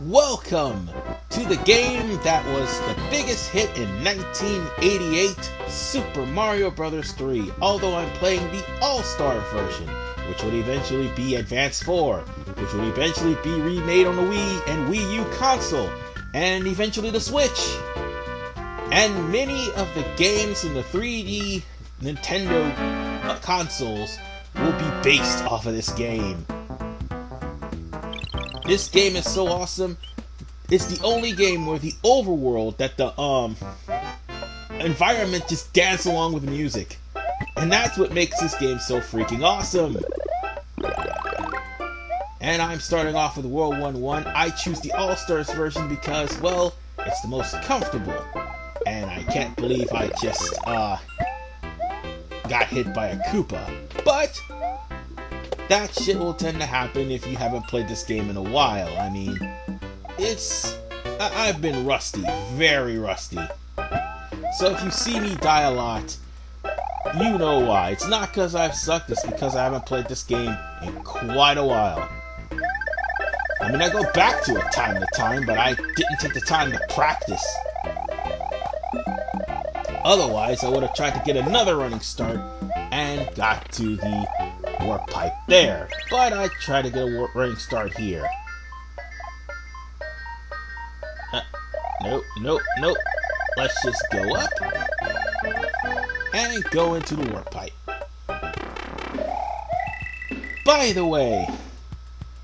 Welcome to the game that was the biggest hit in 1988, Super Mario Bros. 3, although I'm playing the All-Star version, which would eventually be Advance 4, which would eventually be remade on the Wii and Wii U console, and eventually the Switch. And many of the games in the 3D Nintendo consoles will be based off of this game. This game is so awesome. It's the only game where the overworld, that the environment just dance along with the music. And that's what makes this game so freaking awesome. And I'm starting off with World 1-1. I choose the All-Stars version because, well, it's the most comfortable. And I can't believe I just got hit by a Koopa. But that shit will tend to happen if you haven't played this game in a while. I mean, I've been rusty, very rusty. So if you see me die a lot, you know why. It's not because I've sucked, it's because I haven't played this game in quite a while. I mean, I go back to it time to time, but I didn't take the time to practice. Otherwise, I would have tried to get another running start and got to the warp pipe there. But I tried to get a running start here. Nope. Let's just go up and go into the warp pipe. By the way,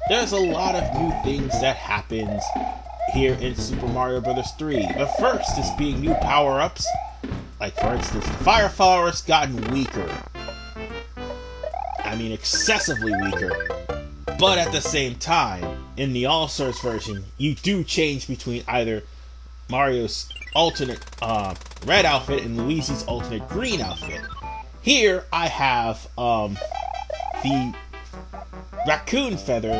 there's a lot of new things that happens here in Super Mario Bros. 3. The first is being new power-ups. Like, for instance, the fire flower's gotten weaker. I mean, excessively weaker. But at the same time, in the All-Stars version, you do change between either Mario's alternate red outfit and Luigi's alternate green outfit. Here, I have the raccoon feather,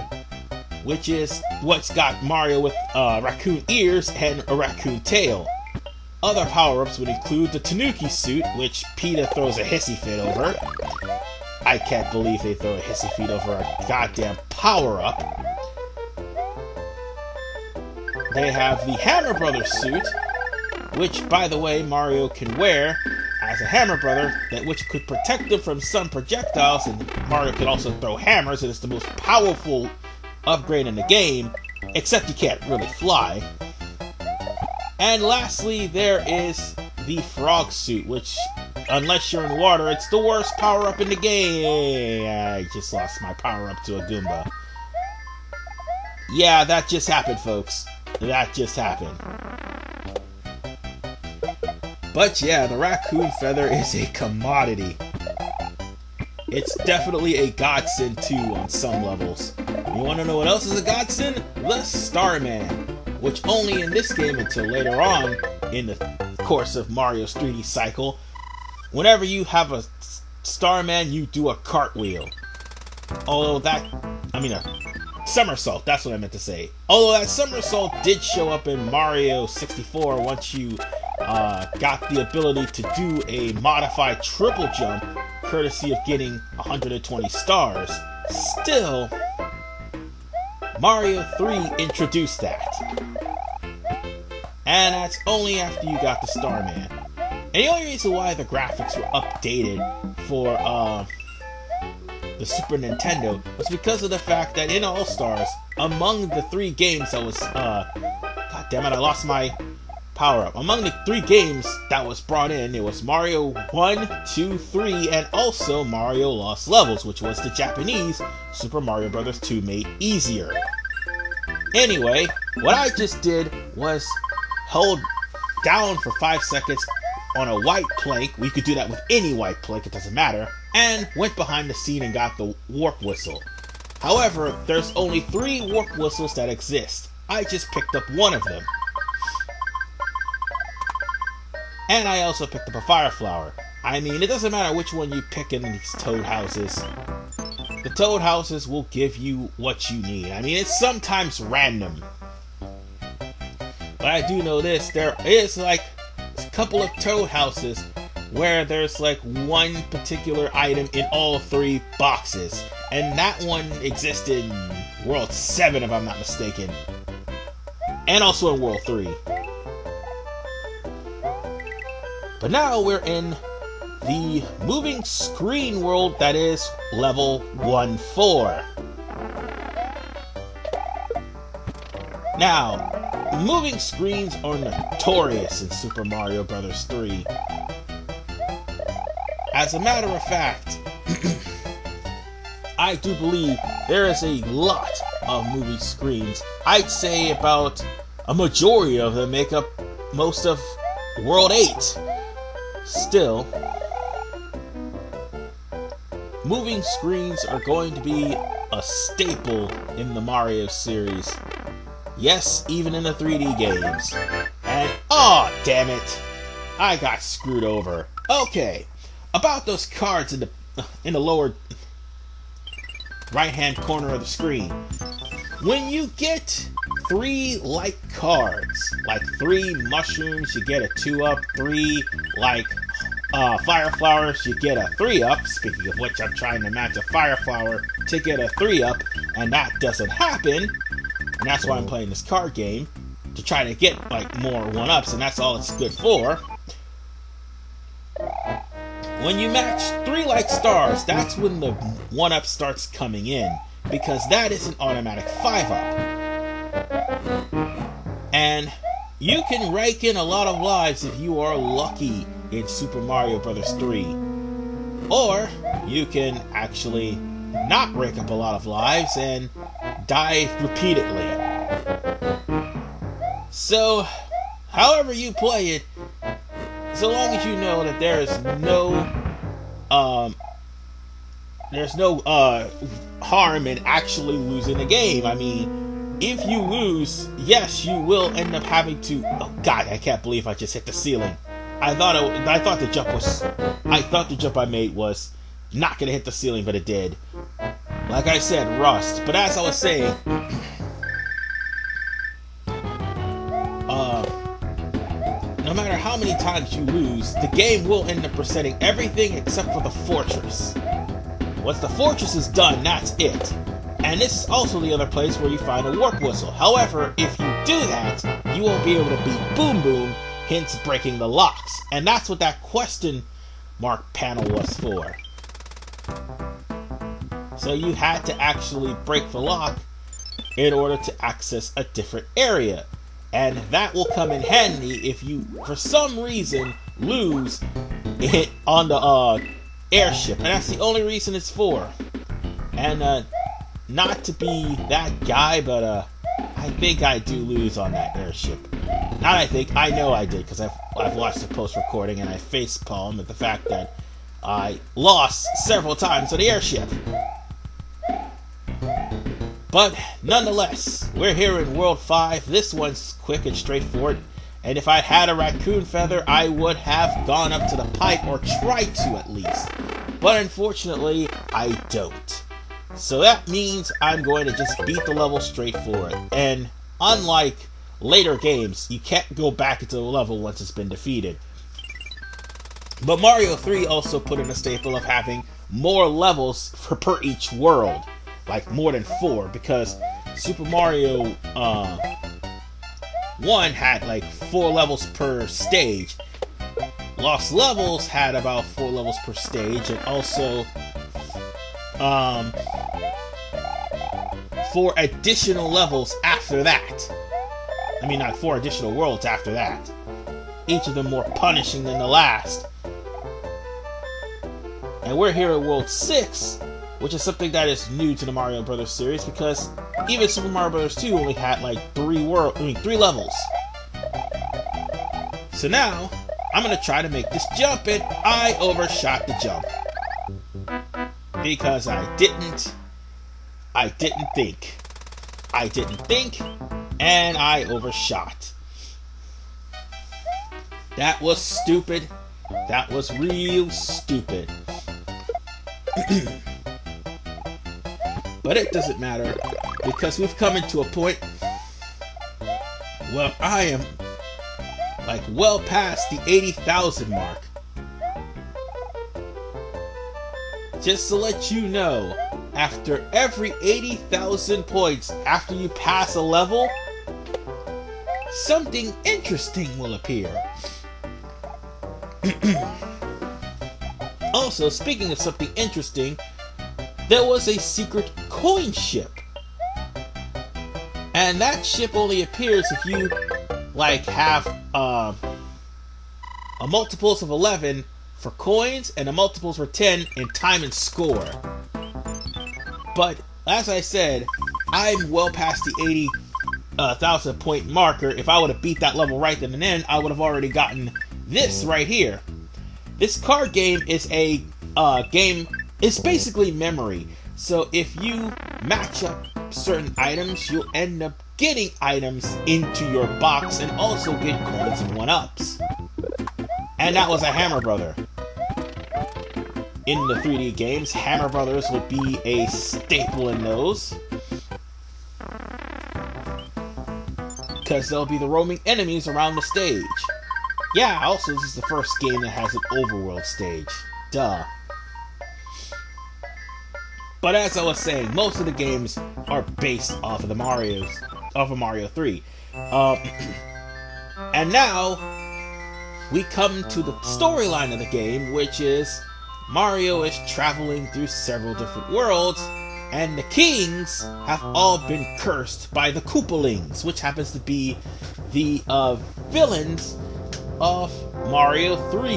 which is what's got Mario with raccoon ears and a raccoon tail. Other power-ups would include the Tanuki suit, which PETA throws a hissy fit over. I can't believe they throw a hissy fit over a goddamn power-up. They have the Hammer Brother suit, which, by the way, Mario can wear as a Hammer Brother, which could protect him from some projectiles, and Mario can also throw hammers, and it's the most powerful upgrade in the game, except you can't really fly. And lastly, there is the Frog suit, which, unless you're in water, it's the worst power-up in the game. I just lost my power-up to a Goomba. Yeah, that just happened, folks. That just happened. But yeah, the raccoon feather is a commodity. It's definitely a godsend too on some levels. You want to know what else is a godsend? The Starman, which only in this game until later on in the course of Mario's 3D cycle, whenever you have a Starman, you do a cartwheel. Although a somersault, that's what I meant to say. Although that somersault did show up in Mario 64 once you got the ability to do a modified triple jump, courtesy of getting 120 stars. Still, Mario 3 introduced that. And that's only after you got the Starman. And the only reason why the graphics were updated for the Super Nintendo was because of the fact that in All-Stars, among the 3 games that was, god damn it, I lost my power-up. Among the 3 games that was brought in, it was Mario 1, 2, 3, and also Mario Lost Levels, which was the Japanese Super Mario Bros. 2 made easier. Anyway, what I just did was hold down for 5 seconds on a white plank. We could do that with any white plank, it doesn't matter, and went behind the scene and got the warp whistle. However, there's only 3 warp whistles that exist. I just picked up one of them. And I also picked up a fire flower. I mean, it doesn't matter which one you pick in these toad houses. The toad houses will give you what you need. I mean, it's sometimes random. But I do know this, there is like a couple of toad houses where there's like one particular item in all 3 boxes. And that one exists in World 7, if I'm not mistaken. and also in World 3. But now we're in the moving screen world that is level 1-4. Now, moving screens are notorious in Super Mario Bros. 3. As a matter of fact, I do believe there is a lot of movie screens. I'd say about a majority of them make up most of World 8. Still, moving screens are going to be a staple in the Mario series. Yes, even in the 3D games. And, oh, damn it, I got screwed over. Okay, about those cards in the lower right-hand corner of the screen. When you get 3 like cards, like 3 mushrooms, you get a 2-up, 3 like fire flowers, you get a 3-up. Speaking of which, I'm trying to match a fire flower to get a 3-up, and that doesn't happen. And that's why I'm playing this card game, to try to get like more 1-ups, and that's all it's good for. When you match 3 like stars, that's when the 1-up starts coming in, because that is an automatic 5-up. And you can rake in a lot of lives if you are lucky in Super Mario Bros. 3. Or you can actually not rake up a lot of lives and die repeatedly. So, however you play it, so long as you know that there's no harm in actually losing the game. I mean, if you lose, yes, you will end up having to. Oh God, I can't believe I just hit the ceiling. I thought the jump I made was not gonna hit the ceiling, but it did. Like I said, rust. But as I was saying, no matter how many times you lose, the game will end up resetting everything except for the fortress. Once the fortress is done, that's it. And this is also the other place where you find a warp whistle. However, if you do that, you won't be able to beat Boom Boom, hence breaking the locks. And that's what that question mark panel was for. So you had to actually break the lock in order to access a different area. And that will come in handy if you, for some reason, lose it on the airship. And that's the only reason it's for. And not to be that guy, but I think I do lose on that airship. Not I think, I know I did, because I've watched the post-recording and I facepalm at the fact that I lost several times on the airship. But nonetheless, we're here in World 5. This one's quick and straightforward. And if I had a raccoon feather, I would have gone up to the pipe, or tried to at least. But unfortunately, I don't. So that means I'm going to just beat the level straightforward. And unlike later games, you can't go back into the level once it's been defeated. But Mario 3 also put in a staple of having more levels per each world. Like more than 4, because Super Mario 1 had like 4 levels per stage. Lost Levels had about 4 levels per stage, and also 4 additional levels after that. I mean, not 4 additional worlds after that. Each of them more punishing than the last. And we're here at World 6, which is something that is new to the Mario Bros. Series, because even Super Mario Bros. 2 only had like 3 levels. So now, I'm gonna try to make this jump, and I overshot the jump. Because I didn't think. I didn't think, and I overshot. That was stupid. That was real stupid. But it doesn't matter, because we've come into a point where I am like well past the 80,000 mark. Just to let you know, after every 80,000 points, after you pass a level, something interesting will appear. Also, speaking of something interesting, there was a secret coin ship. And that ship only appears if you, like, have a multiples of 11 for coins and a multiples for 10 in time and score. But, as I said, I'm well past the 80,000 point marker. If I would have beat that level right then and then, I would have already gotten this right here. This card game is a game, it's basically memory. So if you match up certain items, you'll end up getting items into your box and also get coins and 1-ups. And that was a Hammer Brother. In the 3D games, Hammer Brothers would be a staple in those, because they'll be the roaming enemies around the stage. Yeah, also this is the first game that has an overworld stage. Duh. But as I was saying, most of the games are based off of Mario 3. And now we come to the storyline of the game, which is Mario is traveling through several different worlds, and the kings have all been cursed by the Koopalings, which happens to be the villains of Mario 3.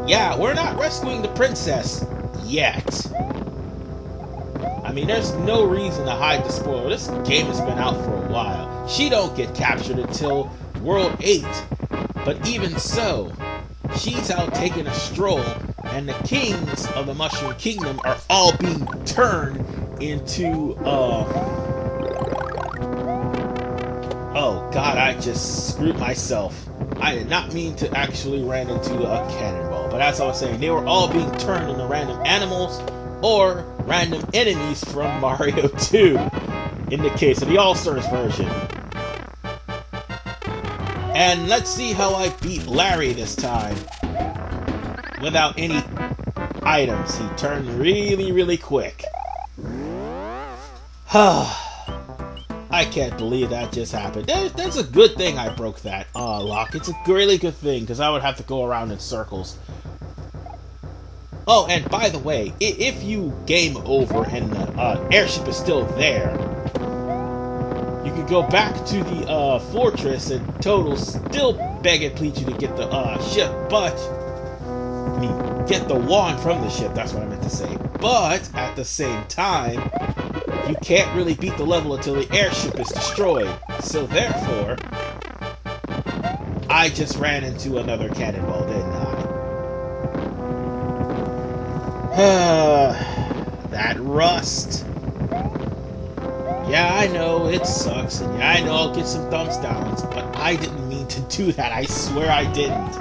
Yeah, we're not rescuing the princess yet. I mean, there's no reason to hide the spoiler. This game has been out for a while. She don't get captured until World 8. But even so, she's out taking a stroll, and the kings of the Mushroom Kingdom are all being turned into, oh god, I just screwed myself. I did not mean to actually ran into a cannonball, but as I was saying, they were all being turned into random animals or random enemies from Mario 2, in the case of the All-Stars version. And let's see how I beat Larry this time without any items. He turned really, really quick. I can't believe that just happened. That's a good thing I broke that lock. It's a really good thing, because I would have to go around in circles. Oh, and by the way, if you game over and the airship is still there, you can go back to the fortress, and Toad still beg and plead you to get the ship, but I mean, get the wand from the ship, that's what I meant to say. But at the same time, you can't really beat the level until the airship is destroyed. So therefore, I just ran into another cannonball, didn't I? That rust. Yeah, I know, it sucks, and yeah, I know I'll get some thumbs downs, but I didn't mean to do that, I swear I didn't.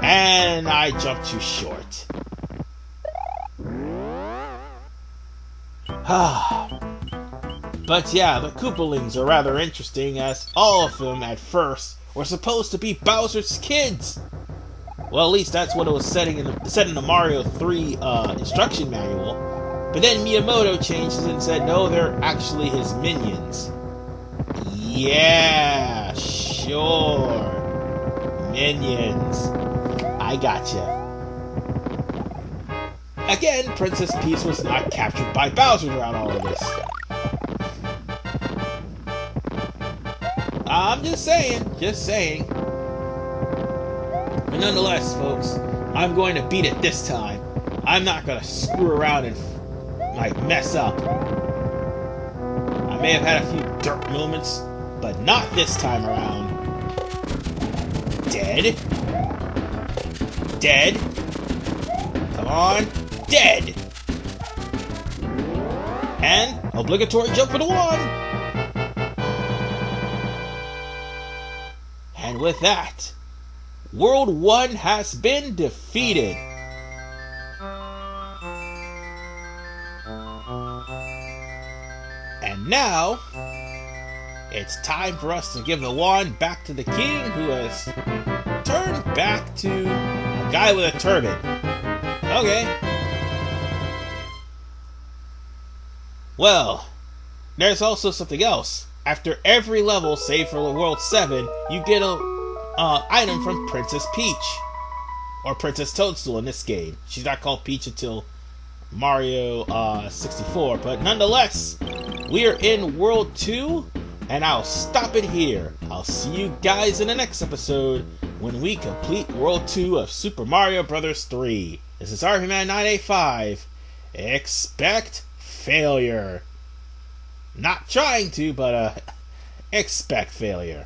And I jumped too short. But yeah, the Koopalings are rather interesting, as all of them at first were supposed to be Bowser's kids. Well, at least that's what it was said in the Mario 3 instruction manual. But then Miyamoto changed it and said, no, they're actually his minions. Yeah, sure. Minions. I gotcha. Again, Princess Peach was not captured by Bowser throughout all of this. I'm just saying. But nonetheless, folks, I'm going to beat it this time. I'm not going to screw around and, like, mess up. I may have had a few dirt moments, but not this time around. Dead. Dead. Come on. Dead. And obligatory jump for the one. And with that, World 1 has been defeated. And now, it's time for us to give the wand back to the king, who has turned back to a guy with a turban. Okay. Well, there's also something else. After every level, save for World 7, you get a item from Princess Peach. Or Princess Toadstool in this game. She's not called Peach until Mario 64. But nonetheless, we are in World 2, and I'll stop it here. I'll see you guys in the next episode when we complete World 2 of Super Mario Bros. 3. This is RVman985. Expect failure. Not trying to, but expect failure.